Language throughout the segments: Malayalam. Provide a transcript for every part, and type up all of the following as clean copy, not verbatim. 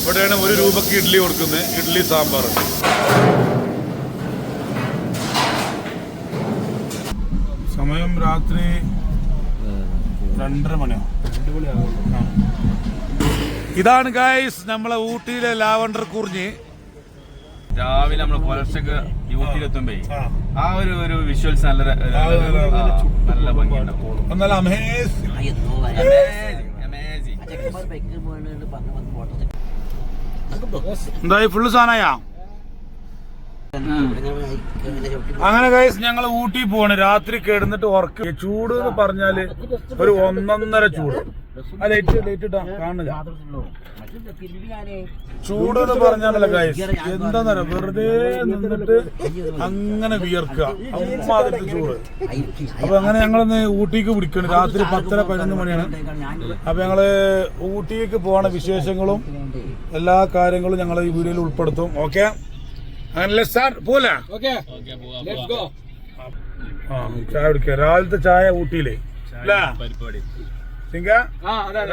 ഇവിടെയാണ് 1 രൂപക്ക് ഇഡ്ഡലി കൊടുക്കുന്നത്. ഇഡ്ഡലി സാമ്പാർ. സമയം രാത്രി 2:30 മണിയോ. ഇതാണ് ഗൈസ് നമ്മളെ ഊട്ടിയിലെ ലാവണ്ടർ കുറിഞ്ഞി. രാവിലെ നമ്മള് പുലർച്ചക്ക് ഊട്ടിയിലെത്തുമ്പോ ആ ഒരു വിഷ്വൽസ് നല്ല ഭംഗിയുണ്ടാവും. എന്തായി ഫുള്ള് സാധനയാ. അങ്ങനെ ഗൈസ് ഞങ്ങൾ ഊട്ടി പോവാണ്. രാത്രി കിടന്നിട്ട് ഉറക്ക. ചൂട് എന്ന് പറഞ്ഞാല് ഒരു 1.5 ചൂട്. കാണില്ല. ചൂട് എന്ന് പറഞ്ഞാലല്ല ഗൈസ്, എന്താ വെറുതെ നിന്നിട്ട് അങ്ങനെ വിയർക്കുക. അമ്മാതിരത്തെ ചൂട്. അപ്പൊ അങ്ങനെ ഞങ്ങളൊന്ന് ഊട്ടിക്ക് പിടിക്കണം. രാത്രി 10-11 മണിയാണ്. അപ്പൊ ഞങ്ങള് ഊട്ടിക്ക് പോണ വിശേഷങ്ങളും എല്ലാ കാര്യങ്ങളും ഞങ്ങൾ ഈ വീഡിയോയിൽ ഉൾപ്പെടുത്തും. ഓക്കെ, അങ്ങനെ പോലെ ചായ കുടിക്കുക. രാവിലത്തെ ചായ ഊട്ടിയില്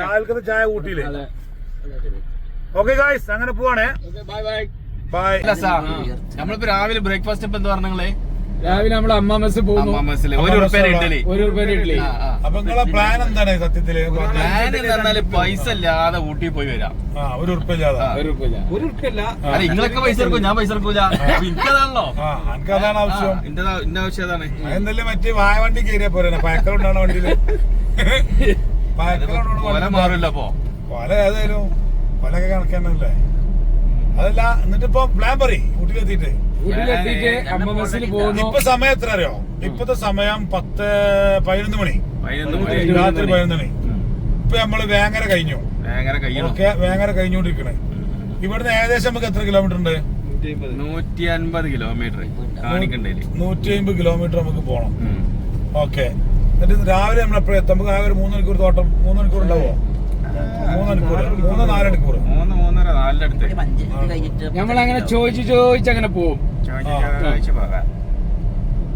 രാവിലത്തെ ചായ ഊട്ടിയില്. ഓക്കെ ഗായ്സ്, അങ്ങനെ പോവാണേ. ബൈ. നമ്മളിപ്പോ രാവിലെ ബ്രേക്ക്ഫാസ്റ്റ് ഇപ്പൊ എന്താ പറഞ്ഞേ? രാവിലെ നമ്മൾ അമ്മാമസ് പോകുന്നു. 1 രൂപ ഇഡ്ഡലി. അപ്പൊ നിങ്ങളെ പ്ലാൻ എന്താണ് സത്യത്തില്? പ്ലാൻ പൈസ ഇല്ലാതെ ഊട്ടി പോയി വരാം. 1 രൂപ ഇല്ലാതെ. അല്ല, നിങ്ങളൊക്കെ പൈസ എടുക്കും, ഞാൻ പൈസ എടുക്കൂല. എനിക്കതാണല്ലോ, എനിക്കതാണ് ആവശ്യം. എന്റെ ആവശ്യം അതാണ്. എന്നല്ലേ മറ്റേ വായ വണ്ടി കയറിയാ പോരാ. പയക്കലുണ്ടാണ് വണ്ടിയില്. കൊല മാറില്ല. അപ്പൊ കൊല ഏതായാലും കൊലൊക്കെ കണക്കാണല്ലേ. അതല്ല, എന്നിട്ടിപ്പോ പ്ലാൻ പറയും ഊട്ടിലെത്തിയിട്ട്. ഇപ്പൊ സമയം എത്ര അറിയോ? ഇപ്പത്തെ സമയം 11 മണി. രാത്രി 11 മണി. ഇപ്പൊ നമ്മള് വേങ്ങര കഴിഞ്ഞു. ഓക്കെ, വേങ്ങര കഴിഞ്ഞോണ്ടിരിക്കണേ. ഇവിടുന്ന് ഏകദേശം നമുക്ക് എത്ര കിലോമീറ്റർ ഉണ്ട്? 150 കിലോമീറ്റർ. 150 കിലോമീറ്റർ നമുക്ക് പോണം. ഓക്കെ, എന്നിട്ട് രാവിലെ നമ്മളെപ്പോഴും എത്താം? നമുക്ക് ആകെ ഒരു 3 മണിക്കൂർ തോട്ടം. 3 മണിക്കൂർ ഉണ്ടാവോ? 3 മണിക്കൂർ, 3-4 മണിക്കൂർ. 3-3.5 അടുത്ത് നമ്മളങ്ങനെ ചോദിച്ചങ്ങനെ പോവും.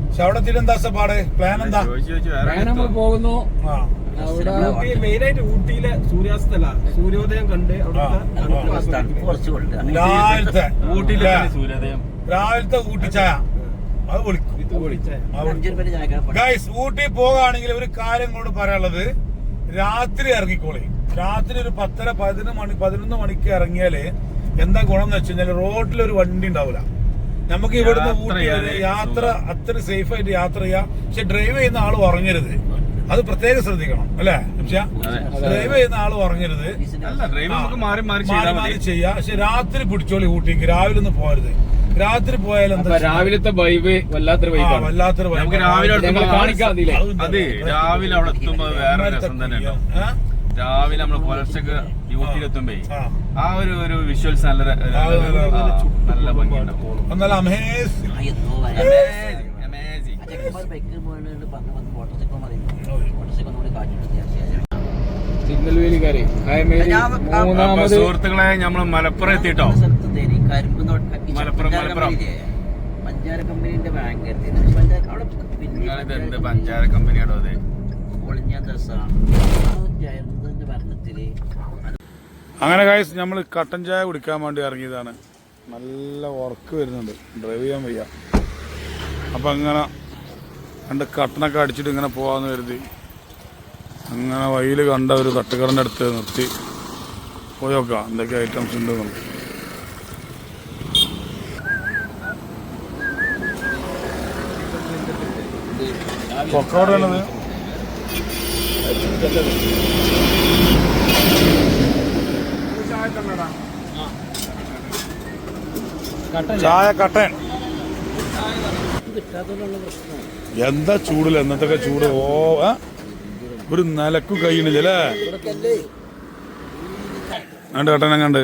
പക്ഷെ അവിടെ എത്തിയിട്ട് എന്താ പാട്? പ്ലാൻ എന്താ? നമ്മൾ പോകുന്നു. മെയിനായിട്ട് ഊട്ടിയിലെ സൂര്യോദയം കണ്ട് രാവിലത്തെ ഊട്ടി ചായ അത് വിളിക്കും. ഗൈസ്, ഊട്ടി പോകുകയാണെങ്കിൽ ഒരു കാര്യം കൊണ്ട് പറയാനുള്ളത്, രാത്രി ഇറങ്ങിക്കോളി. രാത്രി ഒരു 10-11 മണിക്ക് ഇറങ്ങിയാല് എന്താ ഗുണം എന്ന് വെച്ച് കഴിഞ്ഞാൽ റോഡിലൊരു വണ്ടി ഉണ്ടാവില്ല. നമുക്ക് ഇവിടുന്ന് ഊട്ടി യാത്ര അത്ര സേഫ് ആയിട്ട് യാത്ര ചെയ്യാം. പക്ഷെ ഡ്രൈവ് ചെയ്യുന്ന ആള് ഉറങ്ങരുത്. അത് പ്രത്യേകം ശ്രദ്ധിക്കണം, അല്ലേ? ഡ്രൈവ് ചെയ്യുന്ന ആള് ഉറങ്ങരുത്. മാറി മാറി ചെയ്യാം. പക്ഷെ രാത്രി പിടിച്ചോളി ഊട്ടിക്ക്. രാവിലെ ഒന്നും പോകരുത്. രാത്രി പോയാൽ എന്താ രാവിലത്തെ വൈബ് വല്ലാത്തൊരു വൈബ്. രാവിലെ അവിടെ എത്തുമ്പോ വേറെ രസം തന്നെയല്ലോ. രാവിലെ നമ്മള് പുലർച്ചക്ക് ഊട്ടിയിലെത്തുമ്പോ ആ ഒരു വിഷ്വൽസ് നല്ല ഭംഗിയുണ്ടാവും. സുഹൃത്തുക്കളെ, നമ്മള് മലപ്പുറം എത്തിട്ടോ. മലപ്പുറം പഞ്ചാര കമ്പനിന്റെ ബാങ്ക് എന്ത് പഞ്ചാര കമ്പനിയാണോ അത്? അങ്ങനെ ഗൈസ്, നമ്മൾ കട്ടൻ ചായ കുടിക്കാൻ വേണ്ടി ഇറങ്ങിയതാണ്. നല്ല ഉറക്ക് വരുന്നുണ്ട്, ഡ്രൈവ് ചെയ്യാൻ വയ്യ. അപ്പം അങ്ങനെ 2 കട്ടനൊക്കെ അടിച്ചിട്ട് ഇങ്ങനെ പോകാമെന്ന് കരുതി അങ്ങനെ വഴിയിൽ കണ്ട ഒരു തട്ടുകടൻ്റെ അടുത്ത് നിർത്തി പോയി നോക്കാം എന്തൊക്കെ ഐറ്റംസ് ഉണ്ട് നമുക്ക്. പൊക്കോടെ ഉള്ളത് ചായ കട്ടൻ. എന്താ ചൂടില്ല എന്നത്തൊക്കെ ചൂട്. ഒരു നിലക്കു കഴിയണില്ലേ? കണ്ട് കട്ടനം കണ്ട്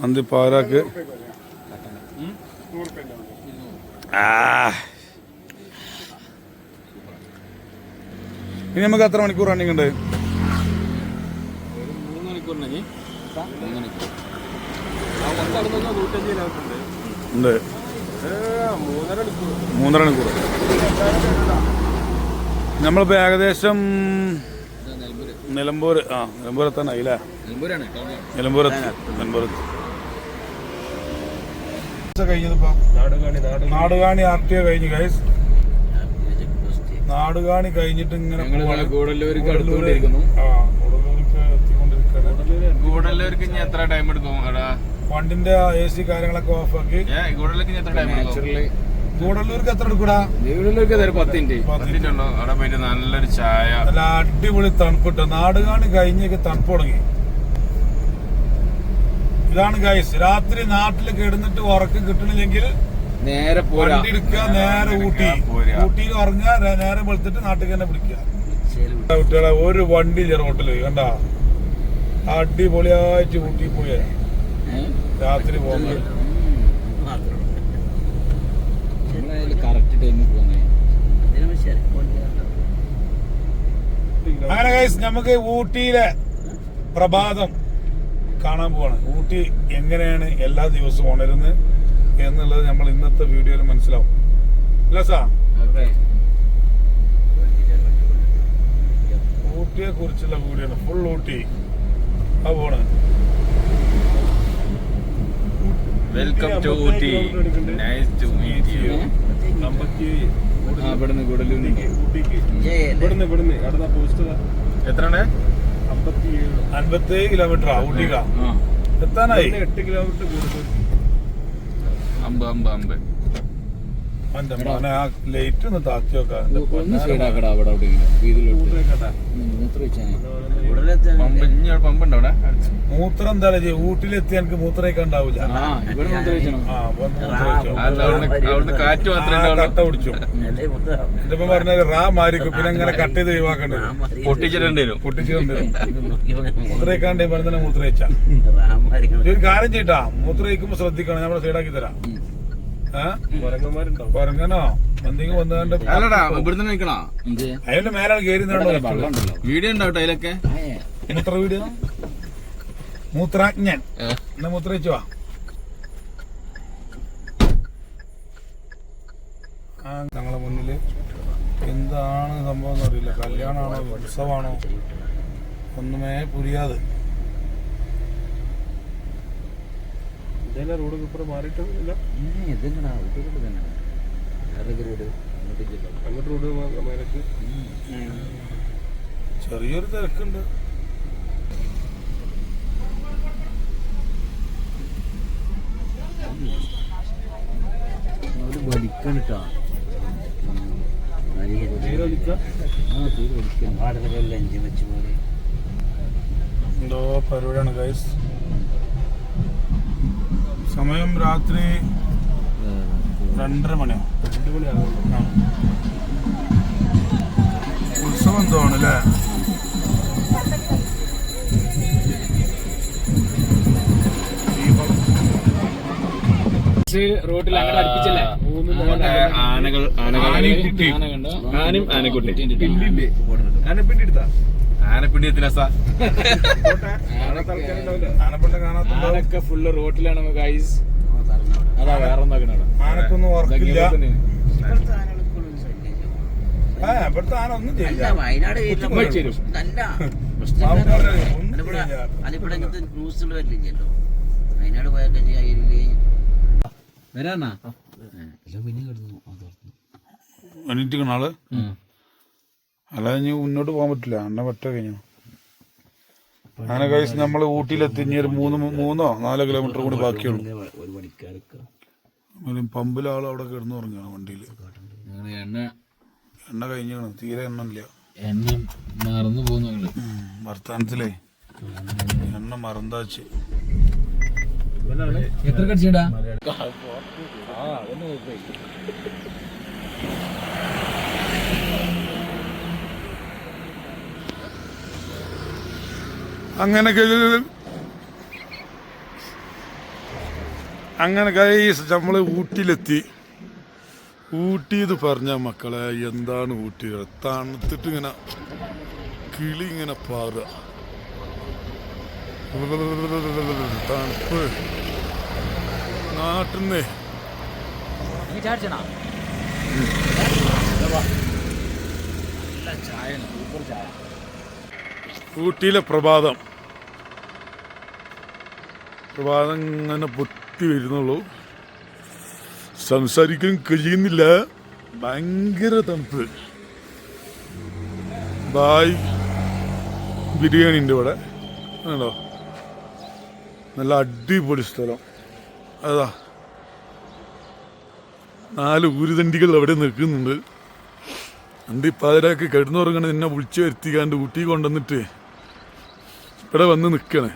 അന്തി പാരാക്ക്. ഇനി നമുക്ക് എത്ര മണിക്കൂർ റണ്ണിങ് ഉണ്ട്? 3 മണിക്കൂറിന് ഉണ്ട്. 3.5 മണിക്കൂർ. നമ്മളിപ്പോ ഏകദേശം നിലമ്പൂർ നിലമ്പൂരെത്താനായി അല്ലേ? നിലമ്പൂരത്ത് കഴിഞ്ഞതിപ്പോ നാടുകാണി RTO കഴിഞ്ഞു ഗൈസ്. നാടുകാണി കഴിഞ്ഞിട്ട് ഇങ്ങനെ ഗൂഡല്ലൂർക്ക് അടുത്തുകൊണ്ടിരിക്കുന്നു. ഗൂഡല്ലൂർക്ക് ഇനി എത്ര ടൈം എടുക്കും? വണ്ടിന്റെ AC കാര്യങ്ങളൊക്കെ ഓഫാക്കി. ഗൂഡല്ലൂർക്ക് എത്ര ടൈം എടുക്കും? ഗൂഡല്ലൂർക്ക് എത്ര എടുക്കൂടാ? ഗൂഡല്ലൂർക്ക് 10 മിനിറ്റ് ഉണ്ടോ? അവിടെ പോയിട്ട് നല്ലൊരു ചായ, നല്ല അടിപൊളി തണുപ്പിട്ട. നാടുകാണി കഴിഞ്ഞൊക്കെ തണുപ്പ് തുടങ്ങി. ഇതാണ് ഗൈസ്, രാത്രി നാട്ടിൽ കിടന്നിട്ട് ഉറക്കം കിട്ടണില്ലെങ്കിൽ നേരെ വണ്ടി എടുക്കുക, നേരെ ഊട്ടിയിൽ ഉറങ്ങുക, നേരെ വെളുത്തിട്ട് നാട്ടിൽ തന്നെ പിടിക്കുക. കുട്ടികളെ ഒരു വണ്ടി റോട്ടില് കണ്ട അടിപൊളിയായിട്ട് ഊട്ടി പോയ രാത്രി പോകുന്നത്. കറക്റ്റ് ടൈമിൽ പോകുന്നത്. അങ്ങനെ ഗൈസ് നമുക്ക് ഊട്ടിയിലെ പ്രഭാതം കാണാൻ പോവാണ്. ഊട്ടി എങ്ങനെയാണ് എല്ലാ ദിവസവും ഉണരുന്നത് എന്നുള്ളത് നമ്മൾ ഇന്നത്തെ വീഡിയോയിൽ മനസ്സിലാവും. അല്ല സാ, ഊട്ടിയെ കുറിച്ചുള്ള വീഡിയോ ആണ് ഫുൾ. ഊട്ടി ആ പോണ്. Welcome to Ooty, nice to meet you. ഇവിടുന്ന് ഗൂഡല്ലൂരിലേക്ക് ഇവിടുന്ന് അടുത്ത പോസ്റ്റ് എത്രയാണ്? 57 കിലോമീറ്റർ ഊട്ടിക്ക എത്താനായി. 8 കിലോമീറ്റർ കൂടുതൽ. 50 മോനെ ആ ലൈറ്റ് ഒന്ന് താത്തി വെക്കാം. ഒന്ന് സൈഡാക്കടാ. അവിടെ പമ്പ് ഉണ്ടോ അവിടെ? മൂത്രം എന്താ ഊട്ടിലെത്തി എനിക്ക് മൂത്രമൊക്കെ ഉണ്ടാവില്ല. അവിടുന്ന് കാറ്റ് മാത്രമേ കട്ട പിടിച്ചു. ഇതിപ്പോ പറഞ്ഞാല് മാരിക്കും, പിന്നെ അങ്ങനെ കട്ട് ചെയ്ത് ഒഴിവാക്കണ്ടേ, പൊട്ടിച്ചിട്ടുണ്ട്. മൂത്രയിക്കാണ്ടേ പറഞ്ഞ മൂത്രയിച്ച ഒരു കാര്യം ചെയ്യട്ടാ. മൂത്രയിക്കുമ്പോ ശ്രദ്ധിക്കണം, നമ്മളെ സൈഡാക്കി തരാം. കൊരങ്ങനോ എന്തെങ്കിലും വന്നുകൊണ്ട് അല്ലടാ ഇവിടുന്ന് കഴിക്കണോ? അതിന്റെ മേലാണ് കയറി വീഡിയോ ഉണ്ടാവട്ടെ അതിലൊക്കെ. മൂത്ര വീഡിയോ മൂത്രാജ്ഞൻ എന്നാ മൂത്രയിച്ചു വാ. ഞങ്ങളെ മുന്നില് എന്താണ് സംഭവം എന്നറിയില്ല. കല്യാണമാണോ ഉത്സവമാണോ ഒന്നുമേ പുരിയാതെ. റോഡ് ഇപ്പുറം മാറിയിട്ടില്ല. അങ്ങോട്ട് റോഡ് മേലേക്ക് ചെറിയൊരു തിരക്കുണ്ട്. വലിക്കണിട്ടാ അഞ്ച് വെച്ച് പോലെ എന്തോ പരിപാടിയാണ് ഗൈസ്. സമയം രാത്രി 2:30 മണിയോ. 2 മണിയാകും. ഉത്സവം എന്തോ ആണ് അല്ലേ? റോട്ടിൽ അങ്ങനെ അടുപ്പിച്ചല്ലേ ആനയും ആനക്കുട്ടി. ആനപ്പിണ്ടി എടുത്താ ആനപ്പിണ്ടി എത്തില്ല സാ. ആനപ്പിണ്ട കാണാത്തുണ്ടോ? ആനൊക്കെ ഫുള്ള് റോട്ടിലാണ് ഗൈസ്. അതാ വേറെ ആനക്കൊന്നും ഉറക്കില്ല. ഇവിടുത്തെ ആന ഒന്നും ചെയ്യില്ല. വയനാട് അതിവിടെ ഇങ്ങനത്തെ ന്യൂസുകൾ വരില്ലല്ലോ. വയനാട് പോയൊക്കെ വരാനാ പിന്നെ കിടന്നു. എണീറ്റിക്കണ ആള് അല്ലാതെ ഇനി മുന്നോട്ട് പോകാൻ പറ്റില്ല. അന്ന പറ്റ കഴിഞ്ഞു. അങ്ങനെ കഴിച്ച് നമ്മള് ഊട്ടിയിലെത്തി. ഇനി ഒരു 3-4 കിലോമീറ്റർ കൂടി ബാക്കിയുള്ളൂ. പമ്പിൽ ആൾ അവിടെ കിടന്നു പറഞ്ഞാണ് വണ്ടിയില്. എണ്ണ കഴിഞ്ഞാണ്, തീരെ എണ്ണ ഇല്ല. എണ്ണ മറന്നു പോകുന്നു വർത്താനത്തിലേ എണ്ണ മറந்தாച്ച്. എത്ര കടിച്ചടാ? അങ്ങനെ ഗൈസ് നമ്മള് ഊട്ടിയിലെത്തി. ഊട്ടി എന്ന് പറഞ്ഞ മക്കളെ എന്താണ് ഊട്ടി? തണുത്തിട്ട് ഇങ്ങനെ കിളി ഇങ്ങനെ പാറുക. തണുപ്പ് നാട്ടിന്ന് ഊട്ടിയിലെ പ്രഭാതം ഇങ്ങനെ പൊട്ടി വരുന്നുള്ളൂ. സംസാരിക്കാൻ കഴിയുന്നില്ല, ഭയങ്കര തണുപ്പ്. ബായ് ബിരിയാണി ഉണ്ട് ഇവിടെ ആണോ, നല്ല അടിപൊളി സ്ഥലം. അതാ 4 ഊരുതണ്ടികൾ അവിടെ നിൽക്കുന്നുണ്ട്. അന്തിപ്പാതിരാക്ക് കിടന്നുറങ്ങണ എന്നെ വിളിച്ചു വരുത്തിക്കാണ്ട് ഊട്ടി കൊണ്ടുവന്നിട്ട് ഇവിടെ വന്ന് നിൽക്കണേ.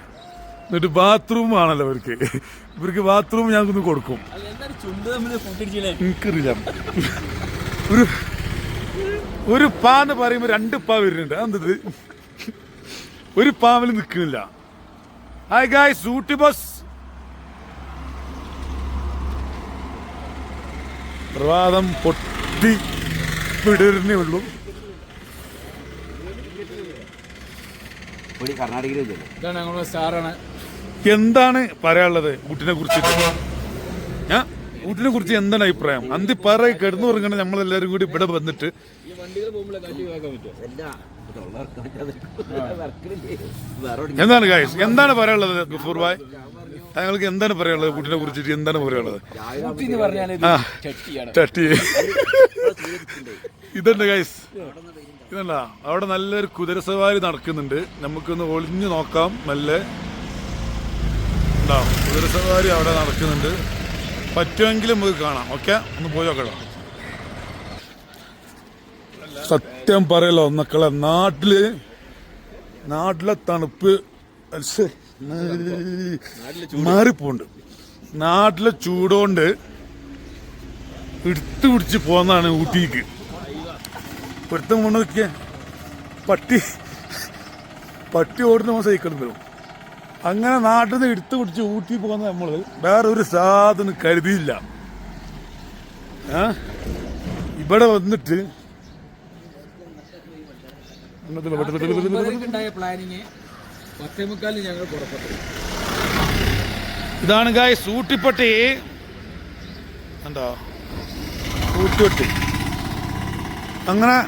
എന്നിട്ട് ബാത്റൂം ആണല്ലോ ഇവർക്ക് ബാത്റൂം ഞങ്ങൾക്കൊന്ന് കൊടുക്കും. എനിക്കറിയില്ല, ഒരു പാന്ന് പറയുമ്പോൾ 2 പാ വരുന്നുണ്ട്. അതെന്തത് ഒരു പാവിൽ നിൽക്കുന്നില്ല. ഹായ് ഗായ്സ്, ഊട്ടി ബസ് പ്രഭാതം പൊട്ടി വിടരുന്നേ ഉള്ളൂ. എന്താണ് പറയാനുള്ളത് ഊട്ടിനെ കുറിച്ചിട്ട്? ഊട്ടിനെ കുറിച്ച് എന്താണ് അഭിപ്രായം? അന്തിപ്പാറ കിടന്നുറങ്ങണ നമ്മളെല്ലാരും കൂടി ഇവിടെ വന്നിട്ട് എന്താണ് ഗായ്സ്, എന്താണ് പറയാനുള്ളത്? ഗഫൂർ ഭായ്, താങ്കൾക്ക് എന്താണ് പറയാനുള്ളത് ഊട്ടിനെ കുറിച്ചിട്ട്? എന്താണ് പറയാനുള്ളത്? ചട്ടി ഇതുണ്ട് ഗൈസ്, ഇതല്ല അവിടെ നല്ലൊരു കുതിരസവാരി നടക്കുന്നുണ്ട്. നമുക്കൊന്ന് ഒളിഞ്ഞു നോക്കാം. നല്ല ഉണ്ടാവും കുതിരസവാരി അവിടെ നടക്കുന്നുണ്ട്. പറ്റുമെങ്കിലും നമുക്ക് കാണാം. ഓക്കെ, ഒന്ന് പോയി നോക്കണം. സത്യം പറയല്ലോ മക്കളെ, നാട്ടിലെ തണുപ്പ് മാറിപ്പോണ്ട്. നാട്ടിലെ ചൂടുകൊണ്ട് എടുത്തു പിടിച്ച് പോന്നാണ് ഊട്ടിക്ക്. പൊരുത്തം കൊണ്ട് നോക്കിയ പട്ടി ഓടുന്ന സൈക്കിളും വരും. അങ്ങനെ നാട്ടിൽ നിന്ന് എടുത്തു പിടിച്ച് ഊട്ടി പോകുന്ന നമ്മൾ വേറൊരു സാധനം കരുതിയില്ല. ഇവിടെ വന്നിട്ട് ഇതാണ് ഗായ്സ് ഊട്ടിപ്പട്ടി. എന്താ ഊട്ടിപ്പട്ടി? അങ്ങനെ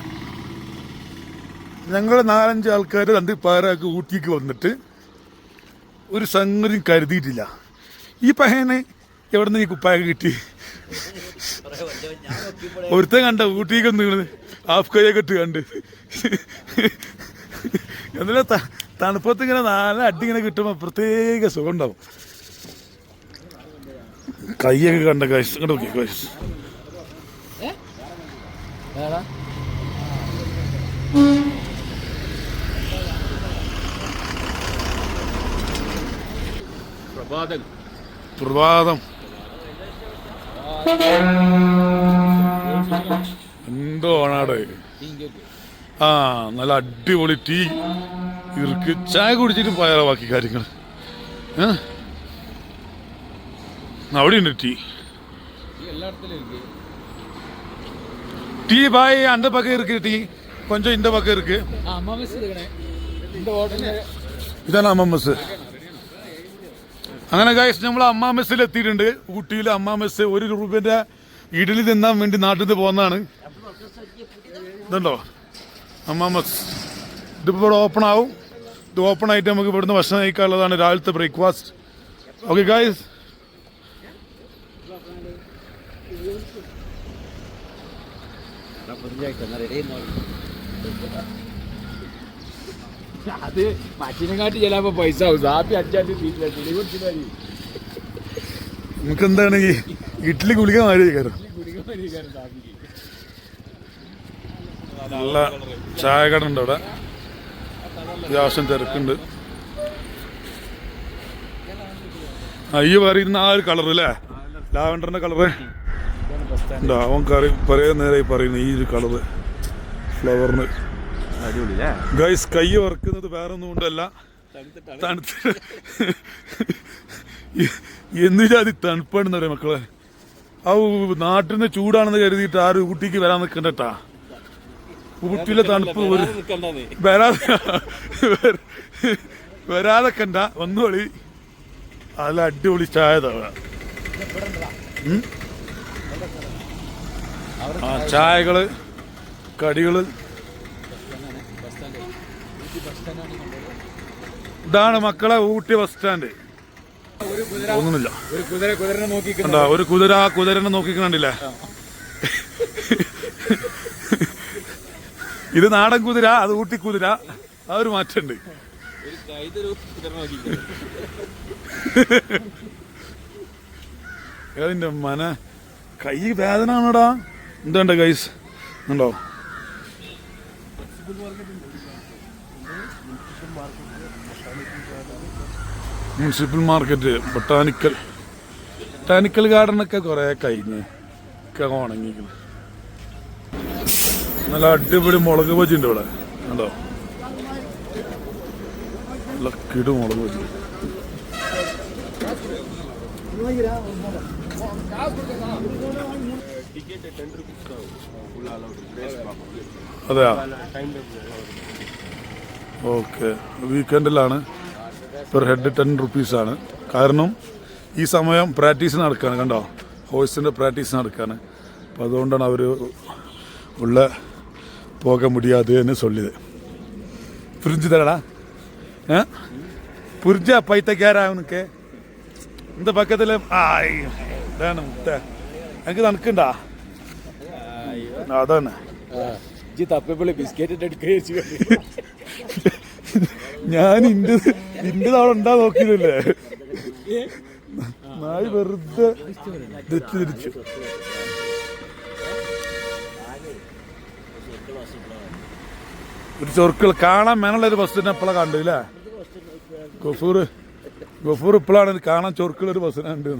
ഞങ്ങൾ 4-5 ആൾക്കാർ അന്തിപ്പാറക്ക് ഊട്ടിക്ക് വന്നിട്ട് ഒരു സംഗതി കരുതിയിട്ടില്ല. ഈ പഹേനെ എവിടെ നിന്ന് ഈ കുപ്പായൊക്കെ കിട്ടി? ഒരുത്തൻ കണ്ട ഊട്ടിക്ക് നീള് ഹാഫ് കൈയൊക്കെ ഇട്ട് കണ്ട്. എന്നാലും തണുപ്പത്ത് ഇങ്ങനെ 4 അടി ഇങ്ങനെ കിട്ടുമ്പോൾ പ്രത്യേക സുഖം ഉണ്ടാവും. കൈയൊക്കെ കണ്ട കാശ് ഇങ്ങോട്ട് നോക്കി കാശ്. പ്രഭാതം എന്തോ ആണാട്. നല്ല അടിപൊളി ടീ ഇർക്ക്. ചായ കുടിച്ചിട്ട് പോയാലോ ബാക്കി കാര്യങ്ങൾ? അവിടെ ഉണ്ട് ടീ ഭായ്. அந்த பக்கம் இருக்கு டீ, கொஞ்சம் இந்த பக்கம் இருக்கு. ഇതാണ് അമ്മ മെസ്. അങ്ങനെ ഗൈസ് നമ്മൾ അമ്മ മെസ്സിൽ എത്തിയിട്ടുണ്ട്. ഊട്ടിയിൽ അമ്മ മെസ്. 1 രൂപന്റെ ഇഡലി തിന്നാൻ വേണ്ടി നാട്ടിൽ നിന്ന് പോകുന്നതാണ്. ഇതുണ്ടോ അമ്മ മെസ്? ഇതിപ്പോൾ ഇവിടെ ഓപ്പൺ ആവും. ഇത് ഓപ്പൺ ആയിട്ട് നമുക്ക് ഇവിടുന്ന് ഭക്ഷണം കഴിക്കാനുള്ളതാണ്, രാവിലത്തെ ബ്രേക്ക്ഫാസ്റ്റ്. ഓക്കെ ഗൈസ്, അത് മറ്റിനെക്കാട്ടി ചിലപ്പോ പൈസ ആവും. സാപ്പി 5 നമുക്ക് എന്താണ് ഈ ഇഡ്ഡലി കുളിക്കാൻ മാറി കയറും. നല്ല ചായ കട ഉണ്ട് അവിടെ, അത്യാവശ്യം തിരക്കുണ്ട്. ഈ പറയുന്ന ആ ഒരു കളർ അല്ലേ, ലാവൻഡറിന്റെ കളറ് ഉണ്ടോ? അവൻ പറയാൻ നേരെ പറയുന്നു ഈ ഒരു കളറ് ഫ്ലവറിന്. ഗൈസ് കൈ വറക്കുന്നത് വേറെ ഒന്നും കൊണ്ടല്ല, തണുത്ത് എന്തിനാതി തണുപ്പാണെന്ന് പറയാം മക്കളെ. ആ നാട്ടിൽ നിന്ന് ചൂടാണെന്ന് കരുതിയിട്ട് ആരും ഊട്ടിക്ക് വരാൻ നിൽക്കണ്ടട്ടാ. ഊട്ടിയിലെ തണുപ്പ് വരാതെ കണ്ട ഒന്നുകളി. നല്ല അടിപൊളി ചായ തവ. ചായകള്, കടികള്. ഇതാണ് മക്കളെ ഊട്ടി ബസ് സ്റ്റാൻഡ്. ഒന്നുമില്ല. ഒരു കുതിരനെ നോക്കി കണ്ടോ, ഒരു കുതിര ആ കുതിരനെ നോക്കിക്കണ്ടില്ലേ? ഇത് നാടൻ കുതിര, അത് ഊട്ടി കുതിര. ആ ഒരു മാറ്റമുണ്ട്. ഏതിന്റെ മന കൈ വേദന ആണോടാ? എന്തുണ്ട് ഗൈസ്? ഉണ്ടോ? മുനിസിപ്പൽ മാർക്കറ്റ്, ബൊട്ടാനിക്കൽ ഗാർഡനൊക്കെ കുറെ കഴിഞ്ഞ് ഒക്കെ ഉണങ്ങിക്കുന്നു. നല്ല അടിപൊളി മുളക് ബജി ഉണ്ട് ഇവിടെ. കണ്ടോ, നല്ല കിടു മുളക് ബജി. അതെയാ? ഓക്കെ. വീക്കെൻഡിലാണ്. പെർ ഹെഡ് 10 റുപ്പീസാണ്. കാരണം ഈ സമയം പ്രാക്ടീസ് നടക്കുകയാണ്. കണ്ടോ, ഹോഴ്സിൻ്റെ പ്രാക്ടീസ് നടക്കുകയാണ്. അപ്പോൾ അതുകൊണ്ടാണ് അവർ ഉള്ള പോക മുടിയാതെന്ന് ചൊല്ലിയത്. പുരിഞ്ചു തരടാ. പുരിഞ്ച പൈത്തക്കാരാ ഉനക്ക് இந்த பக்கத்தில் வேணும் முட்டை எனக்கு தனக்குண்டா അതാണ്. ഞാൻ ഇന്റെ അവിടെ ഉണ്ടാ നോക്കിയതല്ലേ. നായി വെറുതെ തിരിച്ചു. ഒരു ചൊറുക്കൾ കാണാൻ മേനുള്ളൊരു ബസ്സിനെ എപ്പോഴാണ് കണ്ടില്ലേ? ഗഫൂർ ഇപ്പോഴാണ് കാണാൻ ചൊറുക്കുള്ളൊരു ബസ്സിനെ കണ്ടു.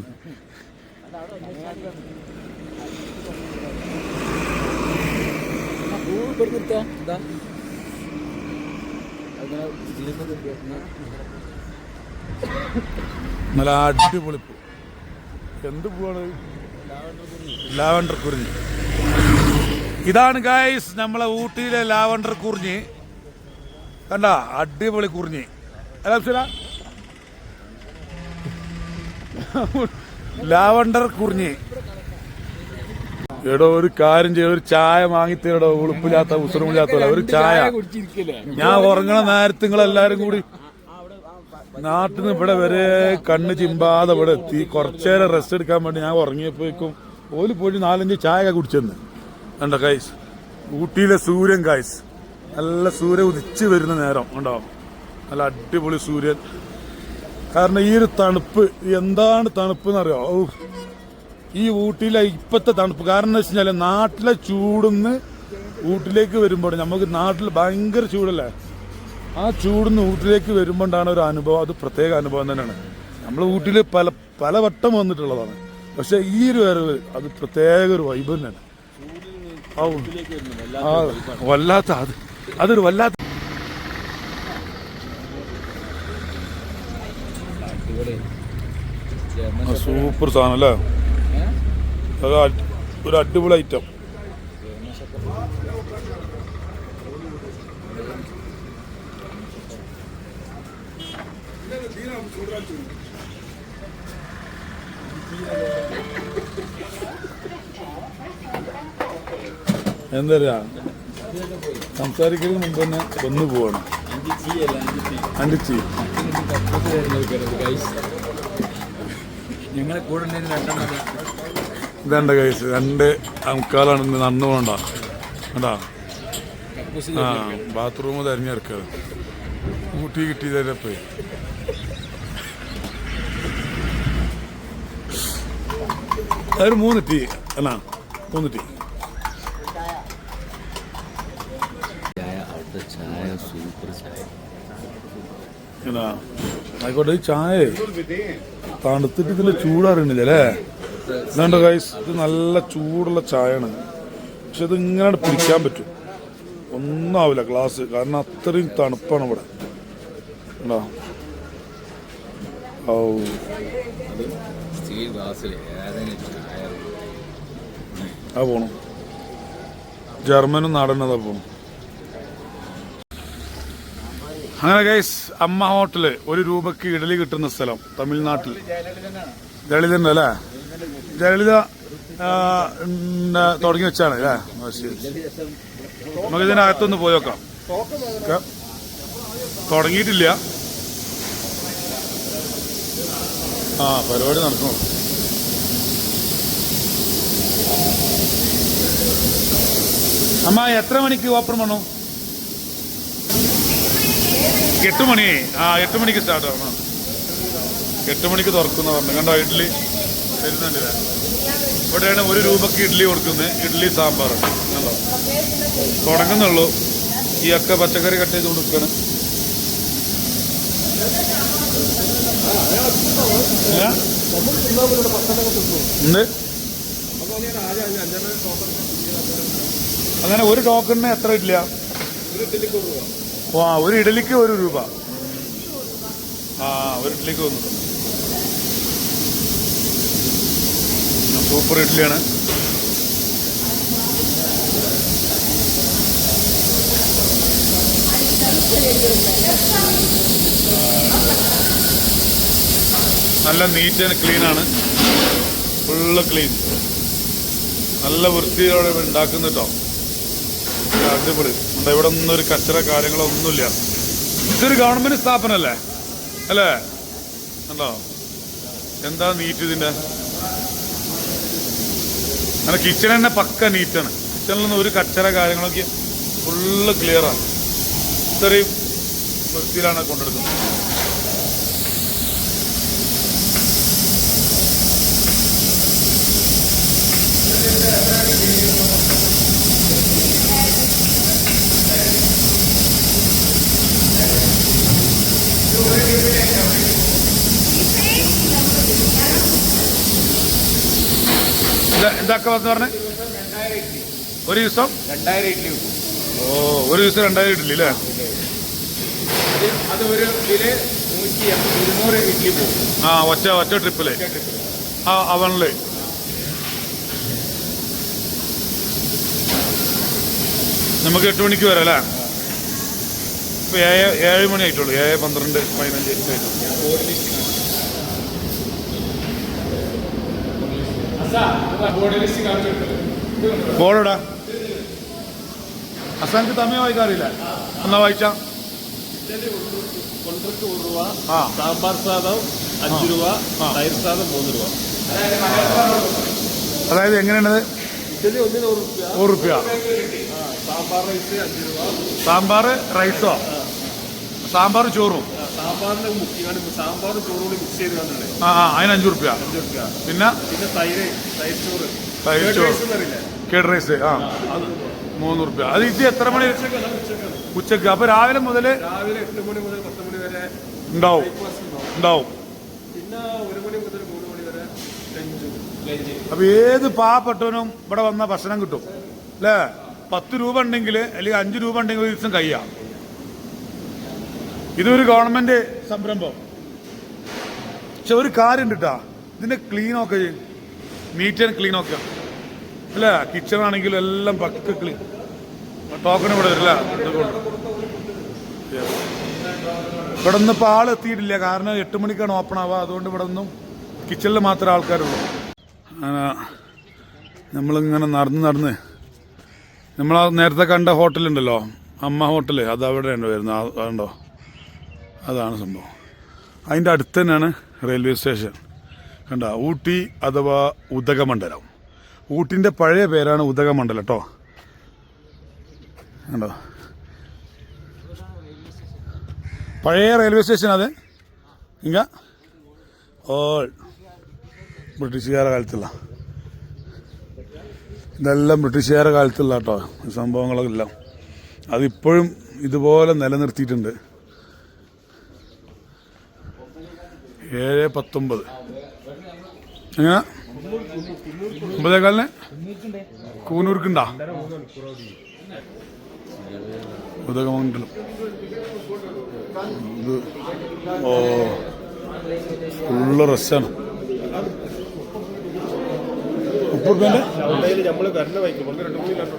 നല്ല അടിപൊളി പൂ. എന്ത് പൂവാണ്? ലാവണ്ടർ കുറിഞ്ഞി. ഇതാണ് ഗൈസ് നമ്മളെ ഊട്ടിയിലെ ലാവണ്ടർ കുറിഞ്ഞി. കണ്ട, അടിപൊളി കുറിഞ്ഞി. ലാവണ്ടർ കുറിഞ്ഞി. എടോ ഒരു കാര്യം ചെയ്യ, ഒരു ചായ വാങ്ങിത്തരടോ. ഉളുപ്പില്ലാത്ത ഉസുറുമില്ലാത്ത ഒരു ചായ. ഞാൻ ഉറങ്ങണ നേരത്ത് നിങ്ങളെല്ലാരും കൂടി നാട്ടിൽ നിന്ന് ഇവിടെ വരെ കണ്ണ് ചിമ്പാതെ ഇവിടെ എത്തി. കുറച്ചേരം റെസ്റ്റ് എടുക്കാൻ വേണ്ടി ഞാൻ ഉറങ്ങിയപ്പോഴേക്കും ഓല് പോയി 4-5 ചായ കുടിച്ചെന്ന്. കണ്ടോ ഗൈസ്, ഊട്ടിയിലെ സൂര്യൻ ഗൈസ്. നല്ല സൂര്യൻ ഉദിച്ച് വരുന്ന നേരം ഉണ്ടോ, നല്ല അടിപൊളി സൂര്യൻ. കാരണം ഈ ഒരു തണുപ്പ്, എന്താണ് തണുപ്പ് എന്നറിയോ? ഈ ഊട്ടിയിലെ ഇപ്പോഴത്തെ തണുപ്പ് കാരണം എന്ന് വെച്ച് കഴിഞ്ഞാൽ നാട്ടിലെ ചൂടുന്ന് ഊട്ടിലേക്ക് വരുമ്പോൾ, നമുക്ക് നാട്ടിൽ ഭയങ്കര ചൂടല്ലേ, ആ ചൂടുന്ന് ഊട്ടിലേക്ക് വരുമ്പോണ്ടാണ് ഒരു അനുഭവം. അത് പ്രത്യേക അനുഭവം തന്നെയാണ്. നമ്മൾ ഊട്ടിയിൽ പല വട്ടം വന്നിട്ടുള്ളതാണ്. പക്ഷെ ഈ ഒരു വരവ് അത് പ്രത്യേക ഒരു വൈബ് തന്നെയാണ്. വല്ലാത്ത അതൊരു വല്ലാത്ത സൂപ്പർ സാധനം അല്ലേ? ഒരു അടിപൊളി ഐറ്റം. എന്താ സംസാരിക്കുന്നതിന് മുമ്പ് തന്നെ വന്നു പോവാണ്. അഞ്ചി ഇതെന്റെ കൈസ് 2:45 നടന്നു പോകണ്ട. കണ്ടാ, ബാത്റൂം തിരഞ്ഞെടുക്കുക. ഊട്ടി കിട്ടിയതല്ലേ. അതൊരു 3 ടീ അല്ല, 3 ടീ. ആയിക്കോട്ടെ. ഈ ചായ തണുത്തിട്ട് ഇതിന്റെ ചൂടറിയണില്ല അല്ലേ? ഇതുണ്ടോ ഗൈസ്, ഇത് നല്ല ചൂടുള്ള ചായയാണ്. പക്ഷെ ഇത് ഇങ്ങനെ പിടിക്കാൻ പറ്റും, ഒന്നും ആവില്ല ഗ്ലാസ്, കാരണം അത്രയും തണുപ്പാണ് ഇവിടെ. ഉണ്ടോ? ഓ, ആ പോണു. ജർമ്മനും നാടനതാ പോണു. അങ്ങനെ ഗൈസ്, അമ്മ ഹോട്ടല് 1 രൂപക്ക് ഇഡലി കിട്ടുന്ന സ്ഥലം തമിഴ്നാട്ടിൽ. ജലലിത അല്ലേ? ജലലിത തുടങ്ങി വെച്ചാണ് അല്ലേ? നമുക്ക് ഇതിനകത്തൊന്ന് പോയി നോക്കാം. തുടങ്ങിയിട്ടില്ല, ആ പരിപാടി നടക്കണം. അമ്മ എത്ര മണിക്ക് ഓപ്പൺ പണു? 8 മണി. ആ 8 മണിക്ക് സ്റ്റാർട്ട് ആവണം. 8 മണിക്ക് തുറക്കുന്ന പറഞ്ഞു. കണ്ടോ ഇഡ്ഡലി വരുന്നുണ്ട്. ഇവിടെയാണ് 1 രൂപക്ക് ഇഡ്ഡലി കൊടുക്കുന്നത്. ഇഡ്ഡലി സാമ്പാർ കണ്ടോ തുടങ്ങുന്നുള്ളൂ. ഈ ഒക്കെ പച്ചക്കറി കട്ട് ചെയ്ത് കൊടുക്കുകയാണ്. ഉണ്ട്. അങ്ങനെ 1 ടോക്കണിന് എത്ര ഇഡ്ഡലിയ? ആ 1 ഇഡ്ഡലിക്ക് 1 രൂപ. ആ 1 ഇഡ്ഡലിക്ക് 1 രൂപ. സൂപ്പർ ഇഡ്ഡലിയാണ്. നല്ല നീറ്റ് ആൻഡ് ക്ലീൻ ആണ്. Full clean. നല്ല വൃത്തിയോടെ ഉണ്ടാക്കുന്ന കേട്ടോ. അടിപൊളി. ഇവിടെ ഒന്നും ഒരു കച്ചറ കാര്യങ്ങളോ ഒന്നുമില്ല. ഇതൊരു ഗവൺമെന്റ് സ്ഥാപനമല്ലേ അല്ലേ? ഉണ്ടോ എന്താ നീറ്റ് ഇതിന്റെ. അങ്ങനെ കിച്ചൺ തന്നെ പക്ക നീറ്റാണ്. കിച്ചണിലൊന്നും ഒരു കച്ചറ കാര്യങ്ങളൊക്കെ ഫുള്ള് ക്ലിയറാണ്. ഇത്രയും വൃത്തിയിലാണ് കൊണ്ടെടുക്കുന്നത്. എന്താക്ക പറഞ്ഞേ? ഒരു ദിവസം 2000 ഇഡ്ഡലി വെക്കും. ഓ ഒരു ദിവസം 2000 ഇഡ്ഡലി അല്ലേ? അത് ഒരു ഇതില് 100 ഇഡ്ഡലി പോകും. ആ ഒറ്റ ട്രിപ്പില്. ആ അവനില് നമുക്ക് 8 മണിക്ക് വരാം അല്ലേ? ഇപ്പൊ 7 മണി ആയിട്ടുള്ളൂ. 7, 12, 15 ബോർഡാ. അസാൻക്ക് തമിഴ് വായിക്കാറില്ല. എന്നാ വായിച്ച സാമ്പാർ സാദം 5 രൂപ, തൈര് സാദം 3 രൂപ. അതായത് എങ്ങനെയാണത്? ഇഡ്ഡലി 1 100 രൂപ. സാമ്പാർ റൈസ് 5 രൂപ. സാമ്പാർ റൈസോ? സാമ്പാർ ചോറും? സാമ്പാറിന്റെ മുക്കിയാണ്. സാമ്പാറും ചോറും കൂടി മിക്സ് ചെയ്ത് കണ്ടില്ലേ? അതിന് 5 രൂപ. പിന്നെ തൈര് ചോറ്, കേഡ് റൈസ് 3 രൂപ. അത് ഇത് എത്ര മണി? ഉച്ചക്ക്. അപ്പൊ രാവിലെ മുതൽ 8 മണി മുതൽ 10 മണി വരെ ഉണ്ടാവും. പിന്നെ 1 മണി മുതൽ 3 മണി വരെ ലഞ്ച്. അപ്പൊ ഏത് പാവപ്പെട്ടവനും ഇവിടെ വന്ന ഭക്ഷണം കിട്ടും അല്ലേ? 10 രൂപ ഉണ്ടെങ്കിൽ അല്ലെങ്കിൽ 5 രൂപ ഉണ്ടെങ്കിൽ ഒരു ദിവസം കഴിയാം. ഇതൊരു ഗവൺമെന്റ് സംരംഭം. പക്ഷെ ഒരു കാര്യം ഉണ്ട് കേട്ടാ, ഇതിന്റെ ക്ലീനൊക്കെ നീറ്റ് ആൻഡ് ക്ലീൻ ഒക്കെ അല്ലേ? കിച്ചൺ ആണെങ്കിലും എല്ലാം പക്ക ക്ലീൻ. ടോക്കൺ ഇവിടെ വരില്ല. ഇവിടെ ഒന്നും ഇപ്പോൾ ആൾ എത്തിയിട്ടില്ല. കാരണം 8 മണിക്കാണ് ഓപ്പൺ ആവുക. അതുകൊണ്ട് ഇവിടെ ഒന്നും കിച്ചണിൽ മാത്രമേ ആൾക്കാരുള്ളൂ. അങ്ങനെ നമ്മളിങ്ങനെ നടന്ന് നമ്മൾ നേരത്തെ കണ്ട ഹോട്ടലുണ്ടല്ലോ, അമ്മ ഹോട്ടല്, അത് അവിടെയാണ് വരുന്നത്. അതുണ്ടോ? അതാണ് സംഭവം. അതിൻ്റെ അടുത്ത് തന്നെയാണ് റെയിൽവേ സ്റ്റേഷൻ. കണ്ട ഊട്ടി അഥവാ ഉദകമണ്ഡലം. ഊട്ടിൻ്റെ പഴയ പേരാണ് ഉദകമണ്ഡലം കേട്ടോ. കണ്ടോ പഴയ റെയിൽവേ സ്റ്റേഷൻ അത്. ഇങ്ങ ഓൾ ബ്രിട്ടീഷുകാരുടെ കാലത്തുള്ള ഇതെല്ലാം ബ്രിട്ടീഷുകാരുടെ കാലത്തുള്ള കേട്ടോ സംഭവങ്ങളൊക്കെ എല്ലാം. അതിപ്പോഴും ഇതുപോലെ നിലനിർത്തിയിട്ടുണ്ട്. 7:19 എങ്ങനെ 9:15 കൂനൂർക്കുണ്ടാ ഉദകമണ്ഡലം. ഇത് ഓ ഫുള്ള് റസ്സാണ്. 30 നമ്മള് വരണ വൈക്കും 2 3 കിലോമീറ്റർ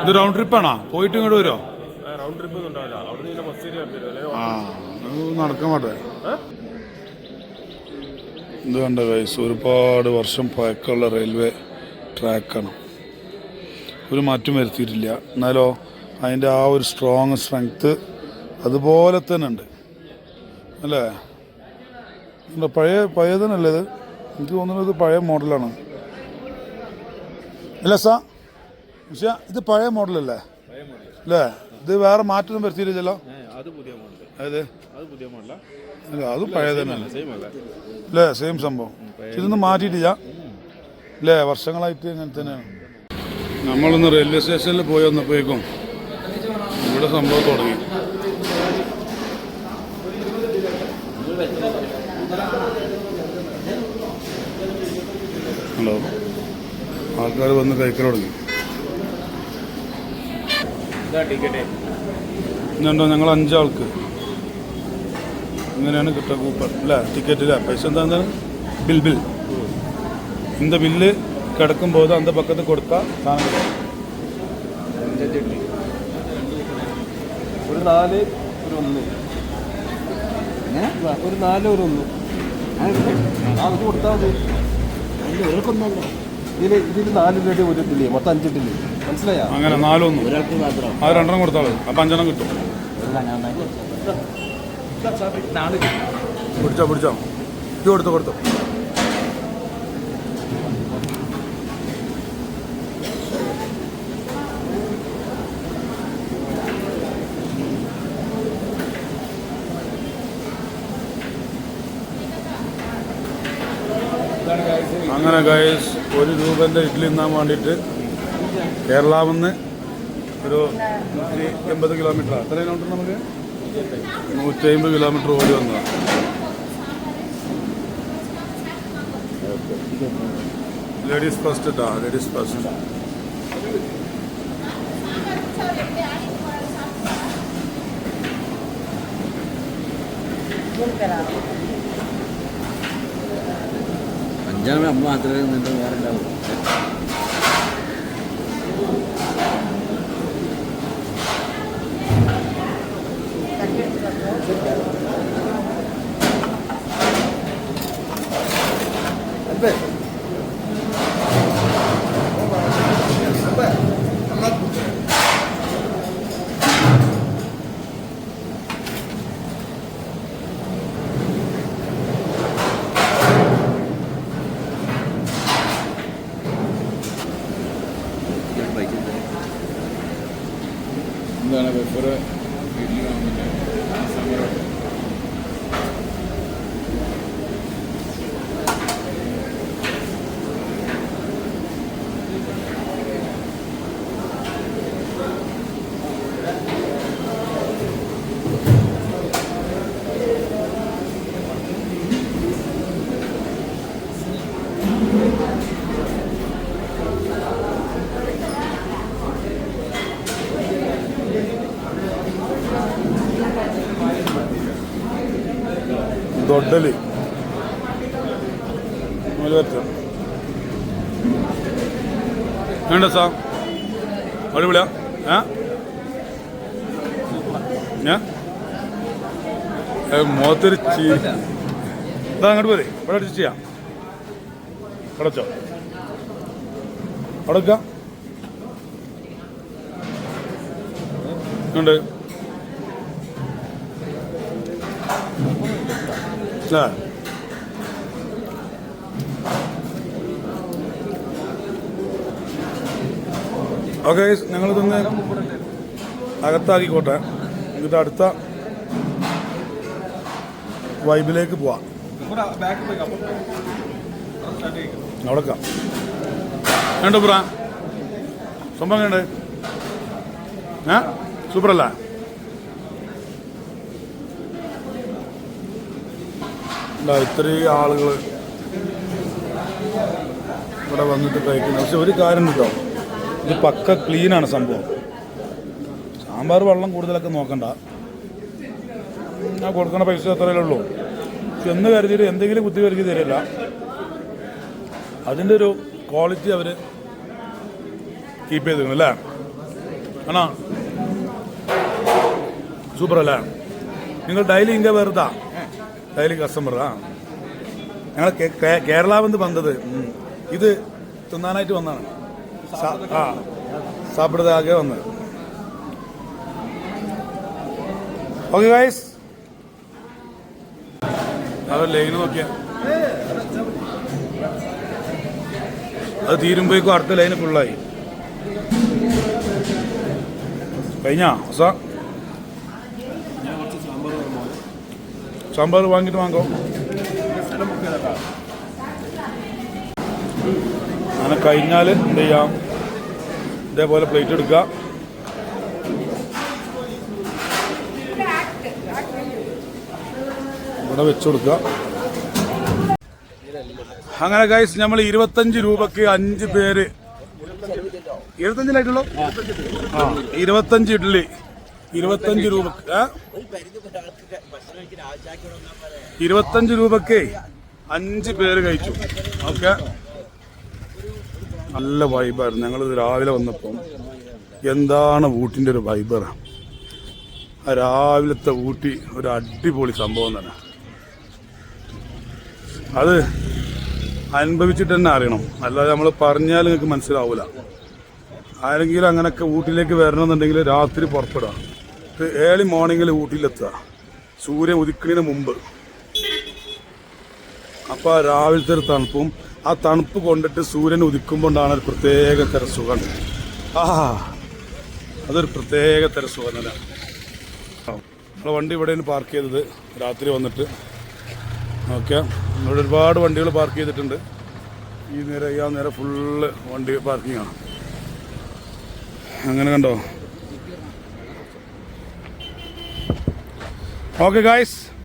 ഇത് റൗണ്ട് ട്രിപ്പാണോ? പോയിട്ട് ഇങ്ങോട്ട് വരുമോ? റൗണ്ട് ട്രിപ്പ് ഒന്നും ഉണ്ടാവില്ല. അവിടെ ബസ് നടക്കാൻ മാട്ടേ. ഇത് കണ്ട ഗൈസ്, ഒരുപാട് വർഷം പഴക്കമുള്ള റെയിൽവേ ട്രാക്കാണ്. ഒരു മാറ്റം വരുത്തിയിട്ടില്ല. എന്നാലോ അതിൻ്റെ ആ ഒരു സ്ട്രെങ്ത്ത് അതുപോലെ തന്നെ ഉണ്ട് അല്ലേ? പഴയ തന്നെയല്ലേ ഇത്? എനിക്ക് തോന്നുന്നത് പഴയ മോഡലാണ് അല്ലേ സാ? പക്ഷേ ഇത് പഴയ മോഡലല്ലേ അല്ലേ? ഇത് വേറെ മാറ്റമൊന്നും വരുത്തിയില്ലല്ലോ. അതെ അല്ല അതും പഴയ തന്നെയല്ലേ അല്ലേ? സെയിം സംഭവം. ഇതൊന്നും മാറ്റിയിട്ടില്ല അല്ലേ? വർഷങ്ങളായിട്ട് അങ്ങനെ തന്നെയാണ്. നമ്മളൊന്ന് റെയിൽവേ സ്റ്റേഷനിൽ പോയി വന്നപ്പോഴേക്കും ഇവിടെ സംഭവം തുടങ്ങി. ഹലോ, ആൾക്കാർ വന്ന് കഴിക്കൽ തുടങ്ങി. ഇന്നുണ്ടോ? ഞങ്ങൾ 5 ആൾക്ക് ഇങ്ങനെയാണ് കിട്ടുക കൂപ്പൺ അല്ലേ? ടിക്കറ്റ് ഇല്ല. പൈസ എന്താ? ബിൽ இந்த பில்லு கிடக்கும்போது அந்த பக்கத்துக்கு கொடுத்தா சாധനം ഒരു 4 ഒരു 1 ഒരു 4 ഒരു 1 അത് കൊടുത്താൽ മതി. ഇതിൽ 4 ഇഡ്ഡലി ഒരു ഇഡ്ഡലി മൊത്തം 5 ഇഡ്ഡലി മനസ്സിലായോ? അങ്ങനെ 4 1 അത് 2 കൊടുത്താൽ മതി. അപ്പം 5 കിട്ടും. പിടിച്ചോ ഇത് കൊടുത്തോ. അങ്ങനെ ഗൈസ് 1 രൂപൻ്റെ ഇഡ്ഡലി തിന്നാൻ വേണ്ടിയിട്ട് കേരളയിൽ നിന്ന് ഒരു 180 കിലോമീറ്റർ അത്രയും ഉണ്ട്. നമുക്ക് 150 കിലോമീറ്റർ ഓടി വന്നതാണ്. ലേഡീസ് ഫസ്റ്റ് ഇട്ടാ, ലേഡീസ് ഫസ്റ്റ്. അഞ്ചാമത് അമ്മ മാത്രമേ നിന്നിട്ട് വേറെ ഉണ്ടാവും. എന്താണ് പെപ്പർ ഇഡ്ഡലി വാങ്ങുന്നത്? ദൊഡ്ഡലി വേണ്ട സാ അടിപൊളിയാ. ഞാൻ മുഖത്തൊരു ഇതാ അങ്ങോട്ട് പോരെ. ഇവിടെ അടിച്ച് ചെയ്യാം. അടച്ചോ? അടക്കാം ഉണ്ട് ആ. ഓക്കെ, ഞങ്ങളിതൊന്ന് അകത്താക്കിക്കോട്ടെ. എന്നിട്ട് അടുത്ത വൈബിലേക്ക് പോവാം. അവിടെക്കാം വേണ്ട പുറ സംഭവം കണ്ട് സൂപ്പറല്ല? ഇത്രയും ആളുകൾ ഇവിടെ വന്നിട്ട് കഴിക്കുന്നത്. പക്ഷെ ഒരു കാര്യം കേട്ടോ, ഇത് പക്ക ക്ലീനാണ് സംഭവം. സാമ്പാർ വെള്ളം കൂടുതലൊക്കെ നോക്കണ്ട, ഞാൻ കൊടുക്കണ പൈസ അത്രയല്ലേ ഉള്ളൂ. എന്ന് കരുതിയിട്ട് എന്തെങ്കിലും കുത്തി കരുതി തരില്ല. അതിൻ്റെ ഒരു ക്വാളിറ്റി അവർ കീപ്പ് ചെയ്തിരുന്നു അല്ലേ? ആണോ? സൂപ്പർ അല്ലേ? നിങ്ങൾ ഡെയിലി ഇങ്ങനെ വെറുതാ ഡെയിലി കസ്റ്റമർ ഞങ്ങൾ കേരള വന്ന് വന്നത് ഇത് തിന്നാനായിട്ട് വന്നതാണ്. സാപ്പിടതാകെ വന്നത്. ഓക്കെ ഗൈസ്, അത് ലൈൻ നോക്കിയാ അത് തീരുമ്പോഴേക്കും അടുത്ത ലൈന് ഫുള്ളായി. കഴിഞ്ഞാ സാമ്പാർ വാങ്ങിയിട്ട് വാങ്ങോ. അങ്ങനെ കഴിഞ്ഞാൽ എന്ത് ചെയ്യാം, ഇതേപോലെ പ്ലേറ്റ് എടുക്കുക. ഇവിടെ വെച്ചു കൊടുക്കുക. അങ്ങനെ ഗൈസ് നമ്മൾ 25 രൂപക്ക് 5 പേര്, 25 ആ 25 ഇഡ്ഡലി 25 രൂപക്ക് 25 രൂപക്ക് 5 പേര് കഴിച്ചു. ഓക്കെ, നല്ല വൈബായിരുന്നു. ഞങ്ങളിത് രാവിലെ വന്നപ്പം എന്താണ് ഊട്ടിൻ്റെ ഒരു വൈബറാണ്. ആ രാവിലത്തെ ഊട്ടി ഒരു അടിപൊളി സംഭവം തന്നെ. അത് അനുഭവിച്ചിട്ട് തന്നെ അറിയണം, അല്ലാതെ നമ്മൾ പറഞ്ഞാൽ നിങ്ങൾക്ക് മനസ്സിലാവില്ല. ആരെങ്കിലും അങ്ങനെയൊക്കെ ഊട്ടിയിലേക്ക് വരണമെന്നുണ്ടെങ്കിൽ രാത്രി പുറപ്പെടുക, ഏർലി മോർണിംഗിൽ ഊട്ടിയിലെത്തുക, സൂര്യൻ ഉദിക്കുന്നതിന് മുമ്പ്. അപ്പോൾ ആ രാവിലത്തെ ഒരു തണുപ്പും ആ തണുപ്പ് കൊണ്ടിട്ട് സൂര്യൻ ഉദിക്കുമ്പോണ്ടാണ് ഒരു പ്രത്യേക തരം സുഖം. അതൊരു പ്രത്യേക തരം സുഖം തന്നെ. നമ്മളെ വണ്ടി ഇവിടെയാണ് പാർക്ക് ചെയ്തത് രാത്രി വന്നിട്ട്. ഓക്കെ, ഇവിടെ ഒരുപാട് വണ്ടികൾ പാർക്ക് ചെയ്തിട്ടുണ്ട്. ഈ നേരെ ഫുള്ള് വണ്ടി പാർക്കിംഗ് ആണ്. അങ്ങനെ കണ്ടോ. Okay guys,